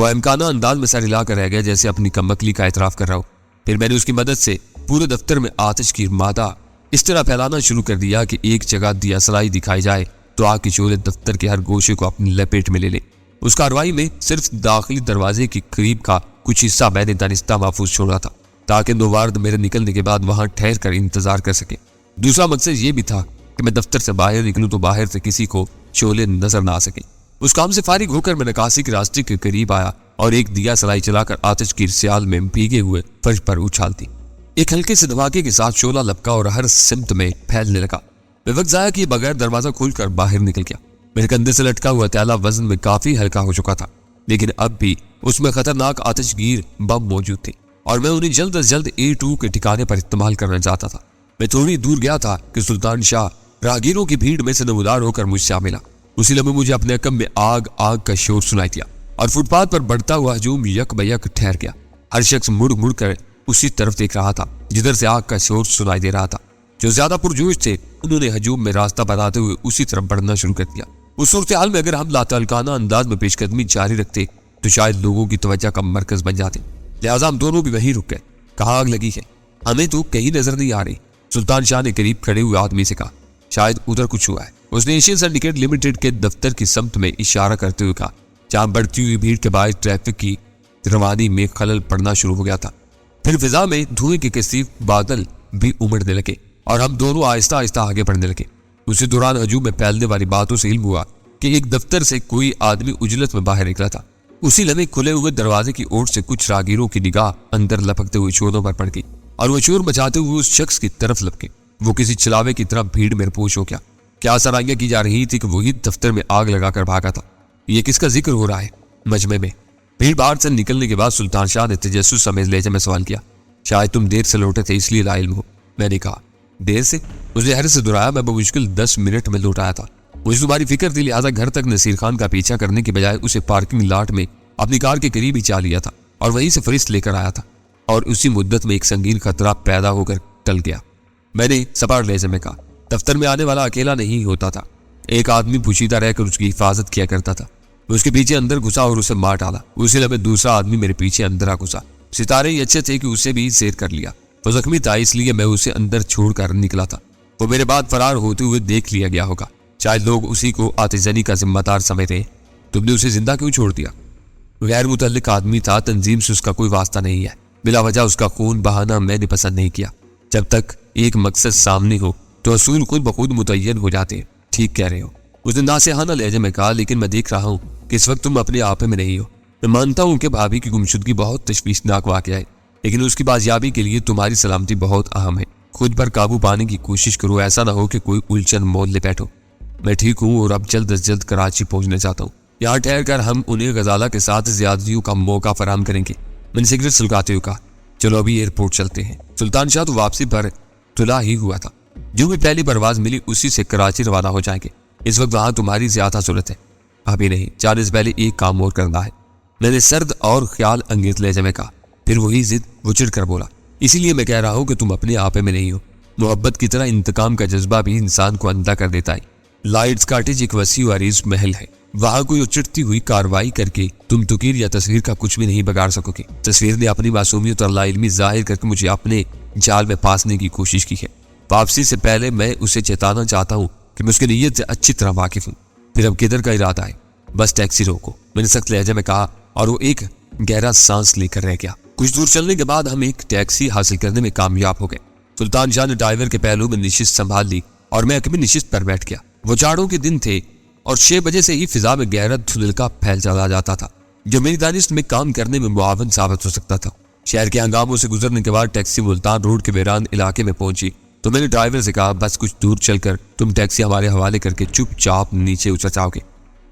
وہ امکانہ انداز میں سر ہلا کر رہ گیا جیسے اپنی کمبختی کا اعتراف کر رہا ہو۔ پھر میں نے اس کی مدد سے پورے دفتر میں آتش کی مادہ اس طرح پھیلانا شروع کر دیا کہ ایک جگہ دیا سلائی دکھائی جائے تو آگ کی شعلے دفتر کے ہر گوشے کو اپنی لپیٹ میں لے لے۔ اس کارروائی میں صرف داخلی دروازے کے قریب کا کچھ حصہ میں نے دانستہ محفوظ چھوڑا تھا تاکہ نوارد میرے نکلنے کے بعد وہاں ٹھہر کر انتظار کر سکے۔ دوسرا مقصد یہ بھی تھا کہ میں دفتر سے باہر نکلوں تو باہر سے کسی کو شعلے نظر نہ آ سکے۔ اس کام سے فارغ ہو کر میں نکاسی کے راستے کے قریب آیا اور ایک دیا سلائی چلا کر آتش کی سیال میں بھیگے ہوئے فرش پر اچھال دی۔ ایک ہلکے سے دھماکے کے ساتھ شعلہ لپکا اور ہر سمت میں پھیلنے لگا۔ میں وقت ضائع کیے بغیر دروازہ کھول کر باہر نکل گیا۔ میرے کندھے سے لٹکا ہوا تیلا وزن میں کافی ہلکا ہو چکا تھا، لیکن اب بھی اس میں خطرناک آتش گیر بم موجود تھے اور میں انہیں جلد از جلد A2 کے ٹھکانے پر استعمال کرنا چاہتا تھا۔ میں تھوڑی دور گیا تھا کہ سلطان شاہ راہگیروں کی بھیڑ میں سے نمودار ہو کر مجھ سے ملا۔ اسی لمحے مجھے اپنے عقب میں آگ کا شور سنائی دیا اور فٹ پاتھ پر بڑھتا ہوا ہجوم یک بیک ٹھہر گیا۔ ہر شخص مڑ کر اسی طرف دیکھ رہا تھا جدھر سے آگ کا شور سنائی دے رہا تھا۔ جو زیادہ پرجوش تھے انہوں نے ہجوم میں راستہ بتاتے ہوئے اسی طرف بڑھنا شروع کر دیا۔ اس صورتحال میں اگر ہم لاتعلقانہ انداز میں پیش قدمی جاری رکھتے تو شاید لوگوں کی توجہ کا مرکز بن جاتے، لہٰذا ہم دونوں بھی وہیں رک گئے۔ کہاں آگ لگی ہے؟ ہمیں تو کہیں نظر نہیں آ رہی، سلطان شاہ نے قریب کھڑے ہوئے آدمی سے کہا۔ شاید ادھر کچھ ہوا ہے، اس نے ایشین سنڈیکیٹ لمیٹڈ کے دفتر کی سمت میں اشارہ کرتے ہوئے کہا، جہاں بڑھتی ہوئی بھیڑ کے باعث ٹریفک کی روانی میں خلل پڑنا شروع ہو گیا تھا۔ پھر فضا میں دھوئیں کے کثیف بادل بھی امڑنے لگے اور ہم دونوں آہستہ آہستہ آگے بڑھنے لگے۔ اسی دوران ہجوم میں پھیلنے والی باتوں سے علم ہوا کہ ایک دفتر سے کوئی آدمی اجلت میں باہر نکلا تھا۔ اسی لمحے کھلے ہوئے دروازے کی اوٹ سے کچھ راہگیروں کی نگاہ اندر لپکتے ہوئے شوروں پر پڑ گئی اور وہ شور مچاتے ہوئے اس شخص کی طرف لپکے۔ وہ کسی چلاوے کی طرح بھیڑ میں پوش ہو گیا۔ کیا سرانیاں کی جا رہی تھی کہ وہی دفتر میں آگ لگا کر بھاگا تھا۔ یہ کس کا ذکر ہو رہا ہے؟ مجمع میں بھیڑ باہر سے نکلنے کے بعد سلطان شاہ نے تجسس سمیت لہجے میں سوال کیا، شاید تم دیر سے لوٹے تھے اس لیے لا علم ہو۔ میں نے کہا، دیر سے؟ اس نے حیرت سے دہرایا۔ میں بمشکل 10 منٹ میں لوٹ آیا تھا۔ مجھے تمہاری فکر تھی، لہٰذا گھر تک نصیر خان کا پیچھا کرنے کے بجائے اسے پارکنگ لاٹ میں اپنی کار کے قریب ہی چا لیا تھا اور وہیں سے فرشت لے کر آیا تھا، اور اسی مدت میں ایک سنگین خطرہ پیدا ہو کر ٹل گیا۔ میں نے سپاٹ لہجے میں کہا، دفتر میں آنے والا اکیلا نہیں ہوتا تھا، ایک آدمی پوشیدہ رہ کر اس کی حفاظت کیا کرتا تھا۔ میں اس کے پیچھے اندر گھسا اور اسے مار ڈالا۔ اسی لمحے دوسرا آدمی میرے پیچھے اندر آ گھسا۔ ستارے ہی اچھے تھے کہ اسے بھی زیر کر لیا۔ وہ زخمی تھا اس لیے میں اسے اندر چھوڑ کر نکلا تھا۔ وہ میرے بعد فرار ہوتے ہوئے دیکھ لیا گیا ہوگا، شاید لوگ اسی کو آتش زنی کا ذمہ دار سمجھ رہے ہیں۔ تم نے اسے زندہ کیوں چھوڑ دیا؟ غیر متعلق آدمی تھا، تنظیم سے اس کا کوئی واسطہ نہیں ہے، بلا وجہ اس کا خون بہانا میں نے پسند نہیں کیا۔ جب تک ایک مقصد سامنے ہو تو اصول خود بخود متعین ہو جاتے ہیں۔ ٹھیک کہہ رہے ہو، اس نے ناصحانہ لہجے میں کہا، لیکن میں دیکھ رہا ہوں کہ اس وقت تم اپنے آپے میں نہیں ہو۔ میں مانتا ہوں کہ بھابھی کی گمشدگی بہت تشویشناک واقعہ ہے، لیکن اس کی بازیابی کے لیے تمہاری سلامتی بہت اہم ہے۔ خود پر قابو پانے کی کوشش کرو، ایسا نہ ہو کہ کوئی الجھن مول لے بیٹھو۔ میں ٹھیک ہوں اور اب جلد از جلد کراچی پہنچنا چاہتا ہوں۔ یہاں ٹھہر کر ہم انہیں غزالہ کے ساتھ زیادتیوں کا موقع فراہم کریں گے۔ میں نے سگریٹ سلگاتے ہوئے کہا، چلو ابھی ایئرپورٹ چلتے ہیں۔ سلطان شاہ تو واپسی پر طلع ہی ہوا تھا، جو بھی پہلی پرواز ملی اسی سے کراچی روانہ ہو جائیں گے۔ اس وقت وہاں تمہاری زیادہ ضرورت ہے۔ ابھی نہیں، جانے سے پہلے ایک کام اور کرنا ہے، میں نے سرد اور خیال انگیز لہجے میں کہا۔ پھر وہی ضد وہ چڑھ کر بولا، اسی لیے میں کہہ رہا ہوں کہ تم اپنے آپے میں نہیں ہو۔ محبت کی طرح انتقام کا جذبہ بھی انسان کو اندھا کر دیتا ہے۔ لائٹس کاٹیج ایک وسیع و عریض محل ہے، وہاں کوئی اچٹتی ہوئی کاروائی کر کے تم تقریر یا تصویر کا کچھ بھی نہیں بگاڑ سکو گے۔ تصویر نے اپنی معصومیت اور لا علمی ظاہر کر کے مجھے اپنے جال میں پھانسنے کی کوشش کی ہے۔ واپسی سے پہلے میں اسے چیتانا چاہتا ہوں کہ میں اس کی نیت سے اچھی طرح واقف ہوں۔ پھر اب کدھر کا ارادہ ہے؟ بس ٹیکسی روکو، میں نے سخت لہجے میں کہا، اور وہ ایک گہرا سانس لے کر رہ گیا۔ کچھ دور چلنے کے بعد ہم ایک ٹیکسی حاصل کرنے میں کامیاب ہو گئے۔ سلطان شاہ نے ڈرائیور کے پہلو میں نشست سنبھال لی اور میں عقبی نشست پر بیٹھ گیا۔ وہ جاڑوں کے دن تھے اور 6 بجے سے ہی فضا میں گہرا دھندلکا پھیل چلا جاتا تھا، جو میری دانش میں کام کرنے میں معاون ثابت ہو سکتا تھا۔ شہر کے ہنگاموں سے گزرنے کے بعد ٹیکسی ملتان روڈ کے ویران علاقے میں پہنچی تو میں نے ڈرائیور سے کہا، بس کچھ دور چل کر تم ٹیکسی ہمارے حوالے کر کے چپ چاپ نیچے اتر جاؤ گے۔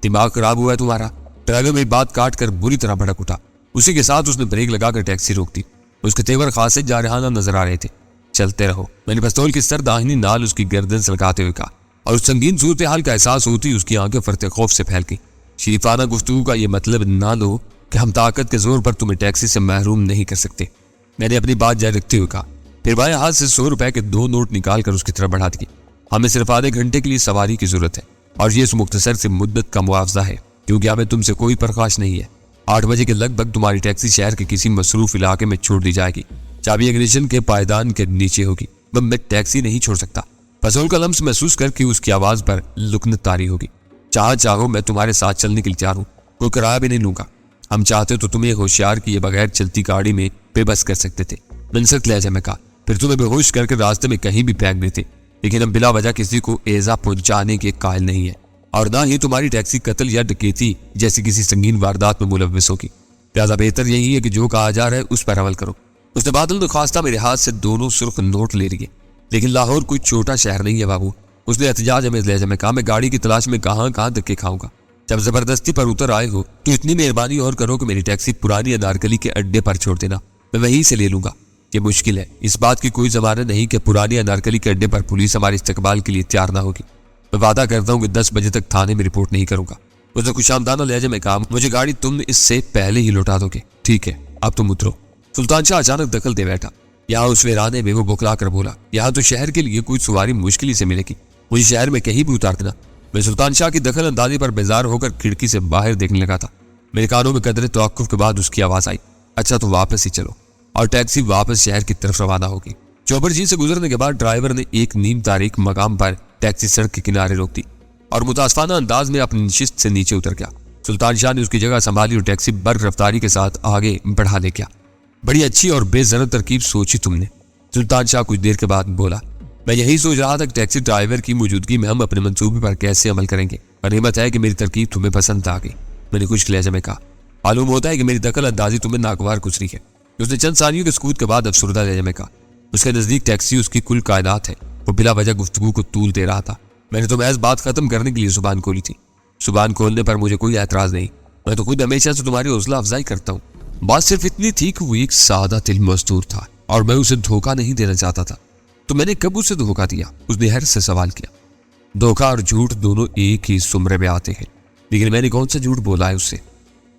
دماغ خراب ہوا ہے تمہارا؟ ڈرائیور میری بات کاٹ کر بری طرح بھڑک اٹھا۔ اسی کے ساتھ اس نے بریک لگا کر ٹیکسی روک دی۔ اس کے تیور خاصے جارحانہ نظر آ رہے تھے۔ چلتے رہو، میں نے پستول کی سر داہنی نال اس کی گردن سلگاتے ہوئے کہا، اور اس سنگین صورتحال کا احساس ہوتی اس کی آنکھیں فرط خوف سے پھیل گئی۔ شریفانہ گفتگو کا یہ مطلب نہ لو کہ ہم طاقت کے زور پر تمہیں ٹیکسی سے محروم نہیں کر سکتے، میں نے اپنی بات جاری رکھتے ہوئے کہا۔ پھر بائیں ہاتھ سے 100 روپے کے 2 نوٹ نکال کر اس کی طرف بڑھا دی۔ ہمیں صرف آدھے گھنٹے کے لیے سواری کی ضرورت ہے، اور یہ اس مختصر سے مدت کا معاوضہ ہے، کیونکہ ہمیں تم سے کوئی پرخاش نہیں ہے۔ 8 بجے کے لگ بھگ تمہاری ٹیکسی شہر کے کسی مصروف علاقے میں چھوڑ دی جائے گی. چابی اگنیشن کے پائیدان کے نیچے ہوگی. میں ٹیکسی نہیں چھوڑ سکتا. فضول کا لمس محسوس کر کے اس کی آواز پر لکنت طاری ہوگی. چاہو میں تمہارے ساتھ چلنے کے لیے تیار ہوں. کوئی کرایہ بھی نہیں لوں گا. ہم چاہتے تو تمہیں ہوشیار کیے بغیر چلتی گاڑی میں بے بس کر سکتے تھے. منسک لہجے میں کہا. پھر تمہیں بے ہوش کر کے راستے میں کہیں بھی پھینک دیتے. لیکن ہم بلا وجہ کسی کو ایذا پہنچانے کے قائل نہیں ہیں، اور نہ ہی تمہاری ٹیکسی قتل یا ڈکیتی جیسی کسی سنگین واردات میں ملوث ہوگی. لہٰذا بہتر یہی ہے کہ جو کہا جا رہا ہے اس پر عمل کرو. اس نے بادل نخواستہ میرے ہاتھ سے 2 سرخ نوٹ لے لیے. لیکن لاہور کوئی چھوٹا شہر نہیں ہے بابو. اس نے احتجاج میں لہجے میں کہا. میں گاڑی کی تلاش میں کہاں دھکے کھاؤں گا. جب زبردستی پر اتر آئے ہو تو اتنی مہربانی اور کرو کہ میری ٹیکسی پرانی انارکلی کے اڈے پر چھوڑ دینا. میں وہیں سے لے لوں گا. یہ مشکل ہے. اس بات کی کوئی ضمانت نہیں کہ پرانی انارکلی کے اڈے پر پولیس ہمارے استقبال کے لیے تیار نہ ہوگی. میں وعدہ کرتا ہوں کہ 10 بجے تک تھانے میں رپورٹ نہیں کروں گا. اس نے خوشامدانہ لہجے میں کہا. مجھے گاڑی تم اس سے پہلے ہی لوٹا دو گے. ٹھیک ہے اب تم اترو. سلطان شاہ اچانک دخل دے بیٹھا. یہاں اس ویرانے میں وہ بکلا کر بولا. یہاں تو شہر کے لیے کوئی سواری مشکل ہی سے ملے گی. مجھے شہر میں کہیں بھی اتار دینا. میں سلطان شاہ کی دخل اندازی پر بیزار ہو کر کھڑکی سے باہر دیکھنے لگا تھا. میرے کانوں میں قدرے توقف کے بعد اس کی آواز آئی. اچھا تو واپس ہی چلو. اور ٹیکسی واپس شہر کی طرف روانہ ہوگی. چوبر جی سے گزرنے کے بعد ڈرائیور نے ایک نیم تاریک مقام پر ٹیکسی سڑک کے کنارے روک دی اور متاسفانہ انداز میں اپنی نشست سے نیچے اتر گیا. سلطان شاہ نے اس کی جگہ سنبھالی اور ٹیکسی برق رفتاری کے ساتھ آگے بڑھا لے گیا. بڑی اچھی اور بے ضرر ترکیب سوچی تم نے. سلطان شاہ کچھ دیر کے بعد بولا. میں یہی سوچ رہا تھا کہ ٹیکسی ڈرائیور کی موجودگی میں ہم اپنے منصوبے پر کیسے عمل کریں گے. غنیمت ہے کہ میری ترکیب تمہیں پسند آ گئی. میں نے خشک لہجے میں کہا. معلوم ہوتا ہے کہ میری دخل اندازی تمہیں ناگوار گزری ہے. اس نے چند ثانیوں کے سکوت کے بعد افسردہ لہجے میں کہا. اس کے نزدیک ٹیکسی اس کی کل کائنات ہے. وہ بلا وجہ گفتگو کو طول دے رہا تھا. میں نے تو محض بات ختم کرنے کے لیے زبان کھولی تھی. زبان کھولنے پر مجھے کوئی اعتراض نہیں. میں تو خود ہمیشہ سے تمہاری حوصلہ افزائی کرتا ہوں. بات صرف اتنی تھی کہ وہ ایک سادہ دل مزدور تھا اور میں اسے دھوکہ نہیں دینا چاہتا تھا. تو میں نے کب اسے دھوکہ دیا؟ اس نے حیرت سے سوال کیا. دھوکہ اور جھوٹ دونوں ایک ہی زمرے میں آتے ہیں. لیکن میں نے کون سا جھوٹ بولا ہے اس سے؟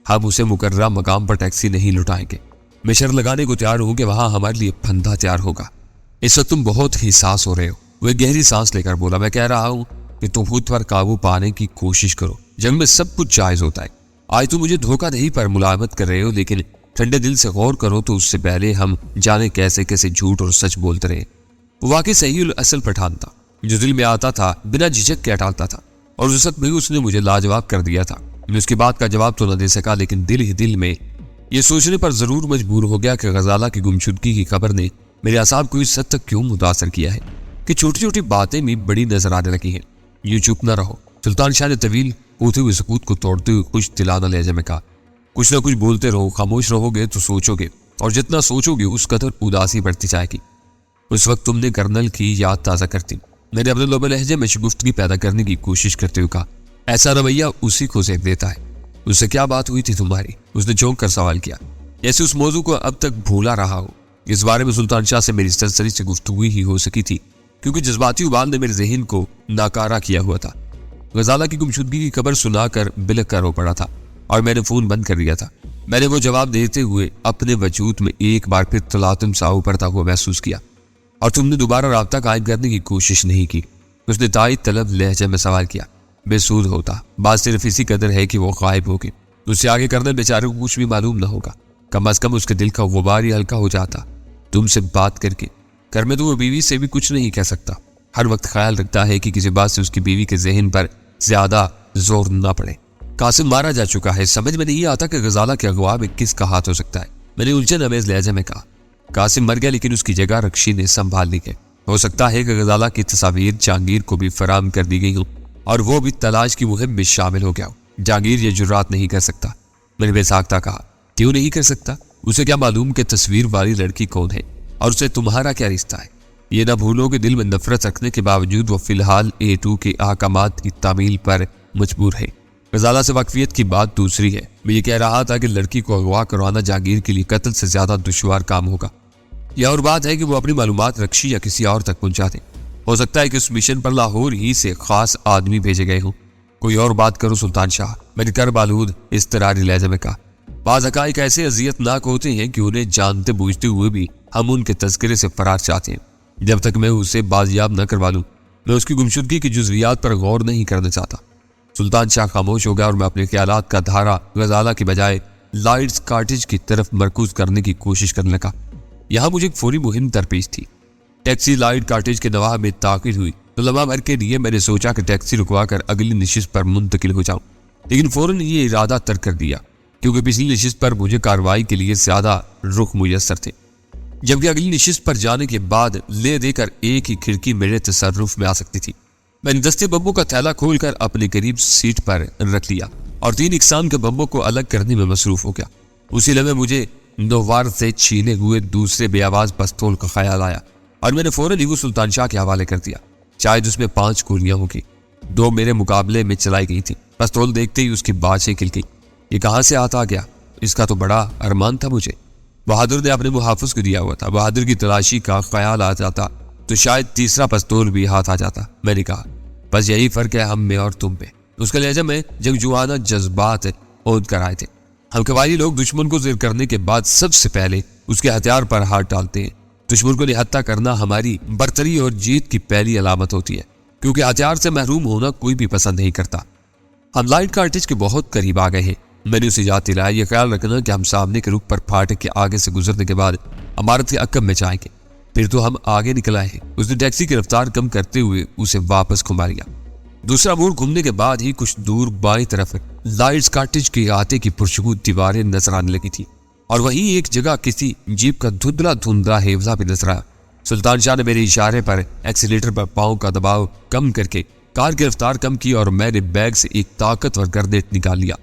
ہم اسے مقررہ مقام پر ٹیکسی نہیں لٹائیں گے. میں شرط لگانے کو تیار ہوں کہ وہاں ہمارے لیے پھندا تیار ہوگا. اس وقت تم بہت حساس ہو رہے ہو. وہ ایک گہری سانس لے کر بولا. میں کہہ رہا ہوں کہ تم خود پر قابو پانے کی کوشش کرو. جنگ میں سب کچھ جائز ہوتا ہے. آج تم مجھے دھوکہ دہی پر ملامت کر رہے ہو، لیکن ٹھنڈے دل سے غور کرو تو اس سے پہلے ہم جانے کیسے کیسے جھوٹ اور سچ بولتے رہے. وہ واقعی صحیح الاصل پٹھان تھا جو دل میں آتا تھا بنا جھجک کے اٹالتا تھا، اور اس وقت بھی اس نے مجھے لاجواب کر دیا تھا. میں اس کی بات کا جواب تو نہ دے سکا، لیکن دل ہی دل میں یہ سوچنے پر ضرور مجبور ہو گیا کہ غزالہ کی گمشدگی کی خبر نے میرے اعصاب کو اس حد تک کیوں متاثر کیا ہے کہ چھوٹی چھوٹی باتیں بھی بڑی نظر آنے لگی ہیں. یوں چپ نہ رہو. سلطان شاہ نے طویل ہوتے ہوئے سکوت کو توڑتے ہوئے خوش دلانہ لہجے میں کہا. کچھ نہ کچھ بولتے رہو. خاموش رہو گے تو سوچو گے، اور جتنا سوچو گے اس قدر اداسی بڑھتی جائے گی. اس وقت تم نے کرنل کی یاد تازہ کرتی. میں نے اپنے لوبے لہجے میں شگفتگی پیدا کرنے کی کوشش کرتے ہوئے کہا. ایسا رویہ اسی کو زیب دیتا ہے. اس سے کیا بات ہوئی تھی تمہاری؟ اس نے چونک کر سوال کیا، جیسے اس موضوع کو اب تک بھولا رہا ہو. اس بارے میں سلطان شاہ سے میری سرسری سے گفتگو ہی ہو سکی تھی، کیونکہ جذباتی ابال نے میرے ذہن کو ناکارہ کیا ہوا تھا. غزالہ کی گمشدگی کی خبر سنا کر بلک کر رو پڑا تھا اور میں نے فون بند کر دیا تھا. میں نے وہ جواب دیتے ہوئے اپنے وجود میں ایک بار پھر تلاطم سا ابھرتا ہوا محسوس کیا. اور تم نے دوبارہ رابطہ قائم کرنے کی کوشش نہیں کی؟ اس نے تائید طلب لہجے میں سوال کیا. بے سود ہوتا. بات صرف اسی قدر ہے کہ وہ غائب ہوگی. اس سے آگے کرنے بیچارے کو کچھ بھی معلوم نہ ہوگا. کم از کم اس کے دل کا غبار ہی ہلکا ہو جاتا. تم سے بات کر کے گھر میں تو وہ بیوی سے بھی کچھ نہیں کہہ سکتا. ہر وقت خیال رکھتا ہے کہ کسی بات سے اس کی بیوی کے ذہن پر زیادہ زور نہ پڑے. قاسم مارا جا چکا ہے. سمجھ میں نہیں آتا کہ غزالہ کے اغوا میں کس کا ہاتھ ہو سکتا ہے. میں نے الجھن امیز لہجے میں کہا. قاسم مر گیا، لیکن اس کی جگہ رکشی نے سنبھال لی ہے. ہو سکتا ہے کہ غزالہ کی تصاویر جہانگیر کو بھی فراہم کر دی گئی ہوں اور وہ بھی تلاش کی مہم میں شامل ہو گیا ہو. جہانگیر یہ جرات نہیں کر سکتا. میں نے بے ساختہ کہا. کیوں نہیں کر سکتا؟ اسے کیا معلوم کہ تصویر والی لڑکی کون ہے اور اسے تمہارا کیا رشتہ ہے؟ یہ نہ بھولو کہ دل میں نفرت رکھنے کے باوجود وہ فی الحال A2 کے احکامات کی تعمیل پر مجبور ہے. غزالہ سے واقفیت کی بات دوسری ہے. میں یہ کہہ رہا تھا کہ لڑکی کو اغوا کروانا جہانگیر کے لیے قتل سے زیادہ دشوار کام ہوگا. یہ اور بات ہے کہ وہ اپنی معلومات رکشی یا کسی اور تک پہنچا دیں. ہو سکتا ہے کہ اس مشن پر لاہور ہی سے خاص آدمی بھیجے گئے ہوں. کوئی اور بات کرو سلطان شاہ. میں نے کرب آلود اضطراری لہجے میں کہا. بعض حقائق ایسے اذیت ناک ہوتے ہیں کہ انہیں جانتے بوجھتے ہوئے بھی ہم ان کے تذکرے سے فرار چاہتے ہیں. جب تک میں اسے بازیاب نہ کروا لوں میں اس کی گمشدگی کی جزویات پر غور نہیں کرنا چاہتا. سلطان شاہ خاموش ہو گیا اور میں اپنے خیالات کا دھارا غزالہ کی بجائے لائٹس کاٹیج کی طرف مرکوز کرنے کی کوشش کرنے لگا۔ یہاں مجھے ایک فوری مہم درپیش تھی۔ ٹیکسی لائٹ کاٹیج کے نواح میں تاخیر ہوئی تو لمحہ بھر کے لیے میں نے سوچا کہ ٹیکسی رکوا کر اگلی نشست پر منتقل ہو جاؤں، لیکن فوراً یہ ارادہ ترک کر دیا کیونکہ پچھلی نشست پر مجھے کارروائی کے لیے زیادہ رخ میسر تھے، جبکہ اگلی نشست پر جانے کے بعد لے دے کر ایک ہی کھڑکی میرے تصرف میں آ سکتی تھی۔ میں نے دستے بمبوں کا تھیلا کھول کر اپنے قریب سیٹ پر رکھ لیا اور 3 اقسام کے بمبوں کو الگ کرنے میں مصروف ہو گیا۔ اسی لمحے مجھے نوار سے چھینے ہوئے دوسرے بے آواز پستول کا خیال آیا اور میں نے فوراً ہی وہ سلطان شاہ کے حوالے کر دیا۔ شاید اس میں 5 گولیاں ہوں گی، 2 میرے مقابلے میں چلائی گئی تھی۔ پستول دیکھتے ہی اس کی بانچیں کھل گئی۔ یہ کہاں سے آتا گیا؟ اس کا تو بڑا ارمان تھا مجھے۔ بہادر نے اپنے محافظ کو دیا ہوا تھا، بہادر کی تلاشی کا خیال آ جاتا تو شاید تیسرا پستول بھی ہاتھ آ جاتا۔ میں نے کہا بس یہی فرق ہے ہم میں اور تم میں۔ اس کا لہجہ میں جنگجوانہ جذبات اود کر آئے تھے۔ ہم قبائلی لوگ دشمن کو زیر کرنے کے بعد سب سے پہلے اس کے ہتھیار پر ہاتھ ڈالتے ہیں۔ دشمن کو نہتہ کرنا ہماری برتری اور جیت کی پہلی علامت ہوتی ہے، کیونکہ ہتھیار سے محروم ہونا کوئی بھی پسند نہیں کرتا۔ ہم لائٹ کارٹیج کے بہت قریب آ گئے ہیں۔ میں نے اسے یاد دلایا، یہ خیال رکھنا کہ ہم سامنے کے رخ پر پھاٹک کے آگے سے گزرنے کے بعد عمارت کے عقب میں جائیں گے۔ پھر تو ہم آگے نکل آئے ہیں۔ اس نے ٹیکسی کی رفتار کم کرتے ہوئے اسے واپس گھما لیا۔ دوسرا موڑ گھومنے کے بعد ہی کچھ دور بائیں طرف لائٹس کاٹیج کے احاطے کی پرسکون دیواریں نظر آنے لگی تھی اور وہیں ایک جگہ کسی جیپ کا دھندلا ہیوزا بھی نظر آیا۔ سلطان شاہ نے میرے اشارے پر ایکسیلیٹر پر پاؤں کا دباؤ کم کر کے کار کی رفتار کم کی اور میں نے بیگ سے ایک طاقتور گرنیٹ نکال لیا۔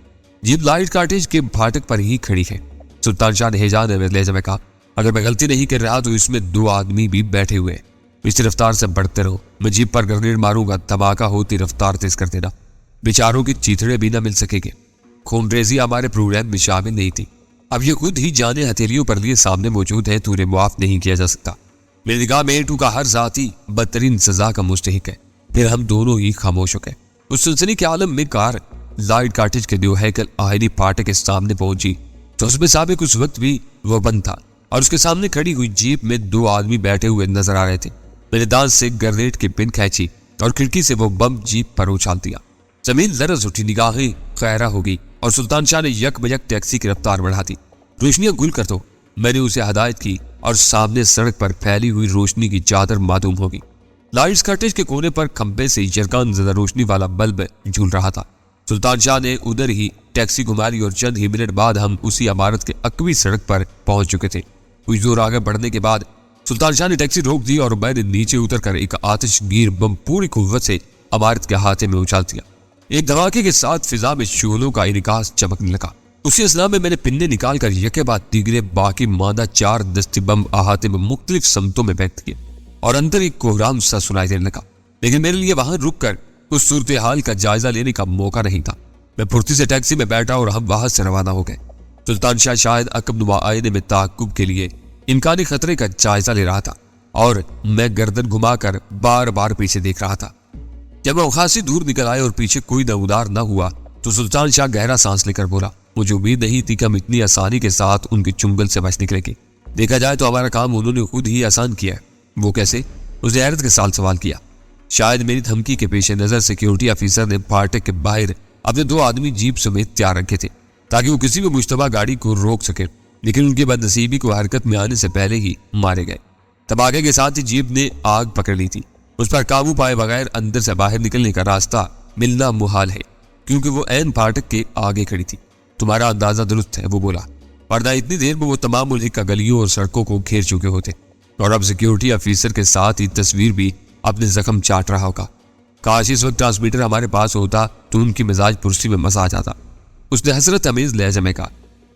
جیپ لائٹ کاٹیج کے پھاٹک پر ہی کھڑی ہے۔ سلطان شاہ نے ہیجان میں لہجے میں کہا اگر میں غلطی نہیں کر رہا تو اس میں 2 آدمی بھی بیٹھے ہوئے ہیں۔ اس کی رفتار سے بڑھتے رہو، میں جیپ پر گرنیڈ ماروں گا، دھماکہ ہوتی رفتار تیز کر دینا، بیچاروں کی چیتڑے بھی نہ مل سکے گے۔ خون ریزی ہمارے پروگرام میں شامل نہیں تھی۔ اب یہ خود ہی جانے ہتھیلیوں پر لیے سامنے موجود ہے تو انہیں معاف نہیں کیا جا سکتا۔ میری نگاہ میں ایٹو کا ہر ذاتی بدترین سزا کا مستحق ہے۔ پھر ہم دونوں ہی خاموش ہو گئے۔ اس سلسلے کے عالم میں کار لائٹ کاٹیج کے 2 ہیکل آہنی پھاٹک کے سامنے پہنچی تو اس میں سابق اس وقت بھی وہ بند تھا اور اس کے سامنے کھڑی ہوئی جیپ میں 2 آدمی بیٹھے ہوئے نظر آ رہے تھے۔ میں نے دانت سے گرنیٹ کی پن کھینچی اور کھڑکی سے وہ بم جیپ پر اچھال دیا۔ زمین لرز اٹھی، نگاہیں خیرہ ہو گئی اور سلطان شاہ نے یک بجک ٹیکسی کی رفتار بڑھا دی۔ روشنیاں گل کر دو، میں نے اسے ہدایت کی اور سامنے سڑک پر پھیلی ہوئی روشنی کی چادر معدوم ہوگی۔ لائٹس کاٹیج کے کونے پر کھمبے سے یرکان زدہ روشنی والا بلب جھول رہا تھا۔ سلطان شاہ نے ادھر ہی ٹیکسی گھماری اور چند ہی منٹ بعد ہم اسی عمارت کے عقبی سڑک پر پہنچ چکے تھے۔ کچھ دور آگے بڑھنے کے بعد سلطان شاہ نے ٹیکسی روک دی اور میں نے نیچے اتر کر ایک آتش گیر بم پوری قوت سے عمارت کے احاطے میں اچھال دیا۔ ایک دھماکے کے ساتھ فضا میں شعلوں کا انعکاس چمکنے لگا۔ اسی اثناء میں نے پنے نکال کر یکے بعد دیگرے باقی مادہ 4 دستی بم احاطے میں مختلف سمتوں میں بیٹھ کیے اور اندر ایک کوہرام سا سنائی دینے لگا، لیکن میرے لیے وہاں رک کر اس صورتحال کا جائزہ لینے کا موقع نہیں تھا۔ میں پھرتی سے ٹیکسی میں بیٹھا اور ہم وہاں سے روانہ ہو گئے۔ سلطان شاہ شاید عقب نما آئینے میں تعاقب کے لیے امکانی خطرے کا جائزہ لے رہا تھا اور میں گردن گھما کر بار بار پیچھے دیکھ رہا تھا۔ جب وہ خاصی دور نکل آئے اور پیچھے کوئی نمودار نہ ہوا تو سلطان شاہ گہرا سانس لے کر بولا، مجھے امید نہیں تھی کہ ہم اتنی آسانی کے ساتھ ان کے چنگل سے بچ نکلیں گے۔ دیکھا جائے تو ہمارا کام انہوں نے خود ہی آسان کیا ہے۔ وہ کیسے؟ اس نے حیرت کے ساتھ سوال کیا۔ شاید میری دھمکی کے پیش نظر سیکیورٹی آفیسر نے پھاٹک کے باہر اپنے 2 آدمی جیپ سمیت تیار رکھے تھے تاکہ وہ کسی بھی مشتبہ گاڑی کو روک سکے، لیکن ان کی بدنصیبی کو حرکت میں آنے سے پہلے ہی مارے گئے۔ دھماکے کے ساتھ ہی جیپ نے آگ پکڑ لی تھی۔ اس پر قابو پائے بغیر اندر سے باہر نکلنے کا راستہ ملنا محال ہے کیونکہ وہ عین پھاٹک کے آگے کھڑی تھی۔ تمہارا اندازہ درست ہے، وہ بولا، ورنہ اتنی دیر میں وہ تمام ملک کا گلیوں اور سڑکوں کو گھیر چکے ہوتے اور اب سیکیورٹی آفیسر کے ساتھ ہی تصویر بھی اپنے زخم چاٹ رہا ہوگا۔ کاش اس وقت ٹرانسمیٹر ہمارے پاس ہوتا تو ان کی مزاج پرسی میں مزہ آ جاتا۔ اس نے حسرت امیز لہجے میں کہا،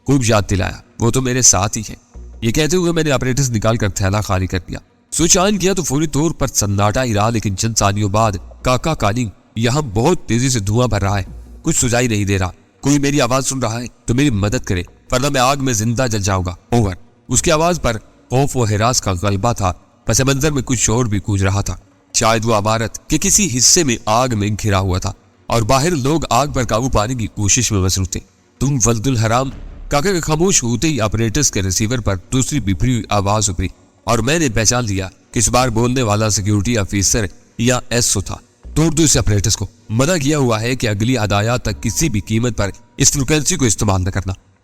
خوب یاد دلایا، وہ تو میرے ساتھ ہی ہے۔ یہ کہتے ہوئے میں نے آپریٹس نکال کر تھیلا خالی کر دیا۔ سوئچ آن کیا تو فوری طور پر سناٹا ہی رہا، لیکن چند ثانیوں بعد کاکا کانی یہاں بہت تیزی سے دھواں بھر رہا ہے، کچھ سجائی نہیں دے رہا۔ کوئی میری آواز سن رہا ہے تو میری مدد کرے ورنہ میں آگ میں زندہ جل جاؤں گا، اوور۔ اس کی آواز پر خوف و ہراس کا غلبہ تھا۔ پس منظر میں کچھ شور بھی گونج رہا تھا، شاید وہ عمارت کے کسی حصے میں آگ میں گھرا ہوا تھا اور باہر لوگ آگ پر قابو پانے کی کوشش میں مصروف تھے۔ تم ولد الحرام! کاکا کے خاموش ہوتے ہی آپریٹرز کے ریسیور پر دوسری بپھری ہوئی آواز ابھری اور میں نے پہچان لیا کہ اس بار بولنے والا سیکیورٹی آفیسر یا ایس او تھا۔ توڑ دو اس آپریٹرز کو، منع کیا ہوا ہے کہ اگلی ہدایات تک کسی بھی قیمت پر اس فریکوینسی کو استعمال نہ کرنا۔